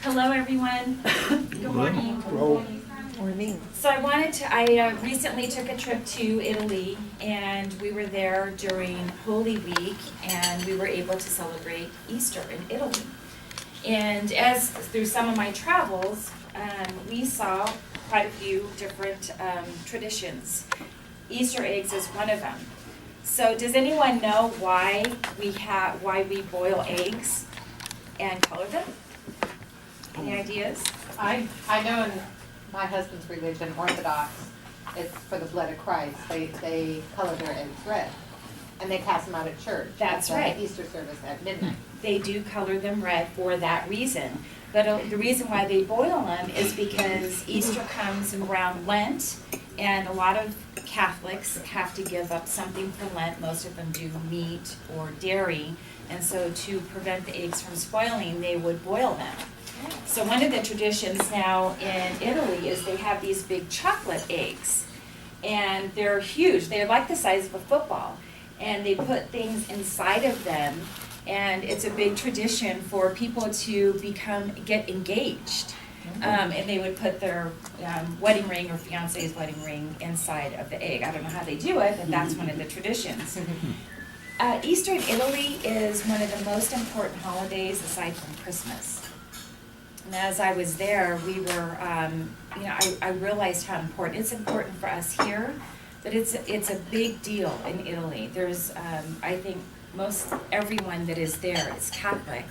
Hello, everyone. Good morning. Morning. So I recently took a trip to Italy, and we were there during Holy Week, and we were able to celebrate Easter in Italy. And as through some of my travels, we saw quite a few different traditions. Easter eggs is one of them. So does anyone know why we boil eggs and color them? Any ideas? I know in my husband's religion, Orthodox, it's for the blood of Christ. They color their eggs red, and they pass them out at church. That's at the right. Easter service at midnight. They do color them red for that reason. But the reason why they boil them is because Easter comes around Lent, and a lot of Catholics have to give up something for Lent. Most of them do meat or dairy, and so to prevent the eggs from spoiling, they would boil them. So one of the traditions now in Italy is they have these big chocolate eggs, and they're huge. They're like the size of a football, and they put things inside of them, and it's a big tradition for people to get engaged. And they would put their wedding ring or fiance's wedding ring inside of the egg. I don't know how they do it, but that's one of the traditions. Easter in Italy is one of the most important holidays aside from Christmas. And as I was there, we were, I realized how important, it's important for us here, but it's a big deal in Italy. There's, I think most everyone that is there is Catholic.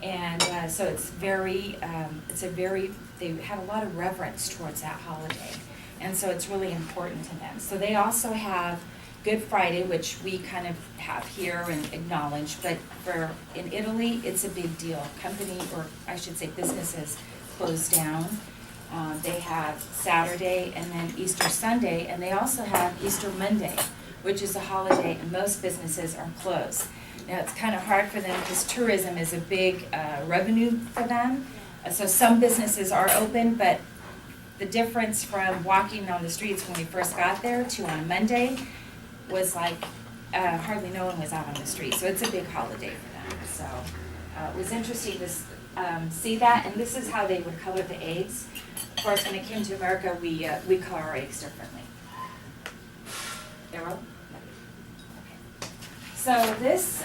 And so they have a lot of reverence towards that holiday. And so it's really important to them. So they also have Good Friday, which we kind of have here and acknowledge, but in Italy, it's a big deal. Company, or I should say businesses, close down. They have Saturday and then Easter Sunday, and they also have Easter Monday, which is a holiday, and most businesses are closed. Now, it's kind of hard for them because tourism is a big revenue for them. So some businesses are open, but the difference from walking on the streets when we first got there to on Monday was like hardly no one was out on the street. So it's a big holiday for them. So it was interesting to see that. And this is how they would color the eggs. Of course, when it came to America, we color our eggs differently. Arrow? So this,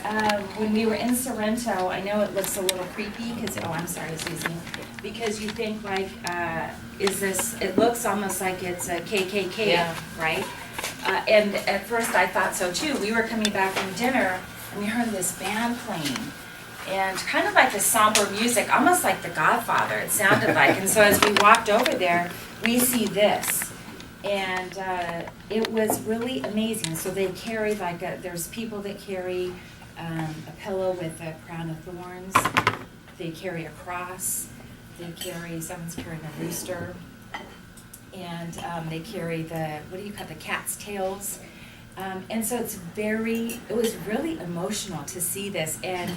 when we were in Sorrento, I know it looks a little creepy because, I'm sorry, Susie, because you think like, it looks almost like it's a KKK, Yeah. right? And at first I thought so too. We were coming back from dinner and we heard this band playing, and kind of like the somber music, almost like The Godfather, it sounded like. And so as we walked over there, we see this. And it was really amazing. So they carry there's people that carry a pillow with a crown of thorns. They carry a cross. Someone's carrying a rooster. And they carry the cat's tails. And so it was really emotional to see this. And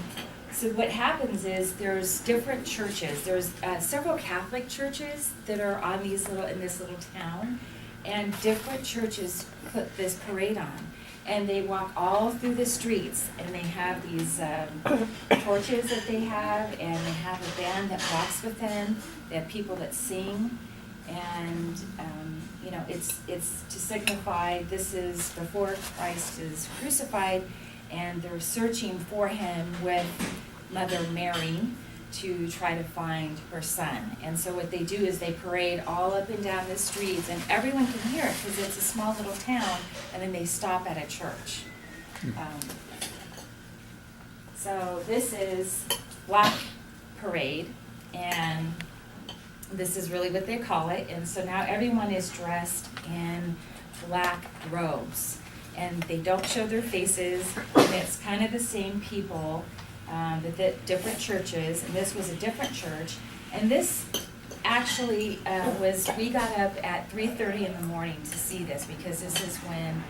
so what happens is there's different churches. There's several Catholic churches that are in this little town. And different churches put this parade on, and they walk all through the streets, and they have these torches that they have, and they have a band that walks with them. They have people that sing, and it's to signify this is before Christ is crucified, and they're searching for him with Mother Mary to try to find her son. And so what they do is they parade all up and down the streets, and everyone can hear it because it's a small little town, and then they stop at a church. So this is Black Parade, and this is really what they call it. And so now everyone is dressed in black robes, and they don't show their faces, and it's kind of the same people, the different churches, and this was a different church. And this actually we got up at 3:30 in the morning to see this, because this is when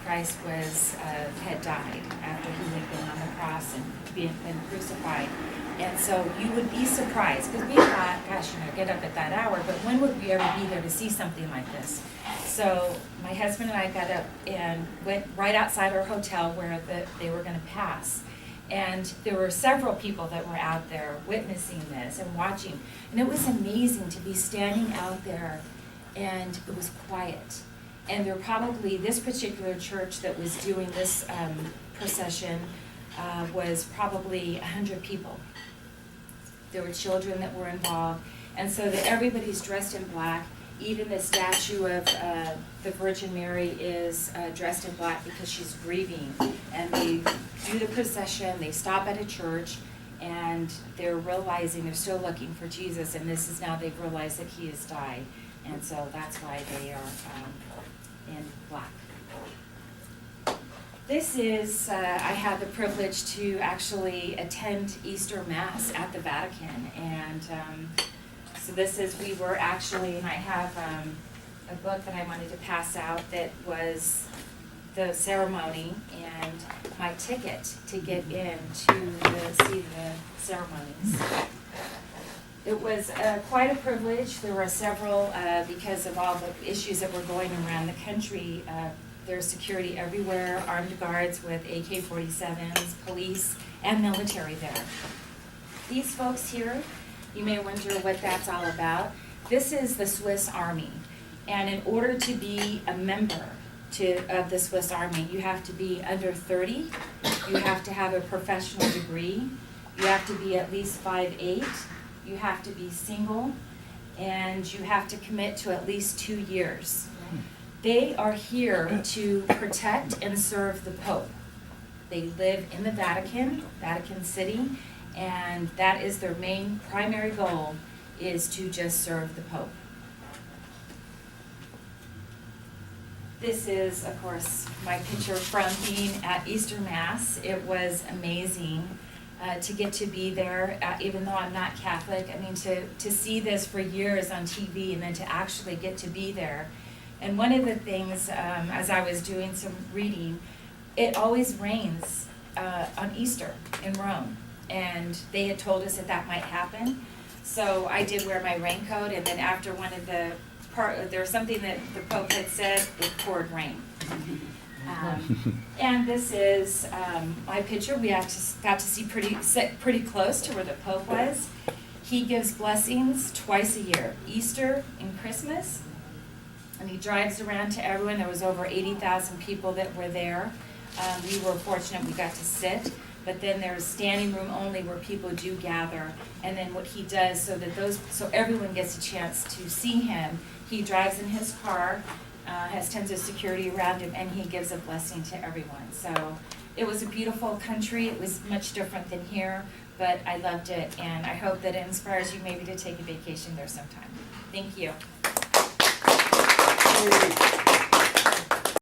Christ had died after he had been on the cross and been crucified. And so you would be surprised, because we thought, gosh, get up at that hour, but when would we ever be there to see something like this? So my husband and I got up and went right outside our hotel where they were going to pass. And there were several people that were out there witnessing this and watching. And it was amazing to be standing out there, and it was quiet. And there were probably, this particular church that was doing this procession was probably 100 people. There were children that were involved. And so that everybody's dressed in black. Even the statue of the Virgin Mary is dressed in black because she's grieving. And they do the procession, they stop at a church, and they're realizing they're still looking for Jesus, and this is now they've realized that he has died. And so that's why they are in black. This is, I had the privilege to actually attend Easter Mass at the Vatican. And so this is, we were actually, and I have a book that I wanted to pass out that was the ceremony and my ticket to get in to see the ceremonies. It was quite a privilege. There were several, because of all the issues that were going around the country, there's security everywhere, armed guards with AK-47s, police, and military there. These folks here, you may wonder what that's all about. This is the Swiss Army, and in order to be a member of the Swiss Army, you have to be under 30, you have to have a professional degree, you have to be at least 5'8", you have to be single, and you have to commit to at least 2 years. They are here to protect and serve the Pope. They live in the Vatican, Vatican City, and that is their main primary goal, is to just serve the Pope. This is, of course, my picture from being at Easter Mass. It was amazing to get to be there, even though I'm not Catholic. I mean, to see this for years on TV and then to actually get to be there. And one of the things, as I was doing some reading, it always rains on Easter in Rome. And they had told us that that might happen. So I did wear my raincoat, and then after one of the there was something that the Pope had said, it poured rain. And this is my picture. We got to see pretty close to where the Pope was. He gives blessings twice a year, Easter and Christmas. And he drives around to everyone. There was over 80,000 people that were there. We were fortunate we got to sit. But then there's standing room only where people do gather. And then what he does so everyone gets a chance to see him, he drives in his car, has tons of security around him, and he gives a blessing to everyone. So it was a beautiful country. It was much different than here, but I loved it, and I hope that it inspires you maybe to take a vacation there sometime. Thank you.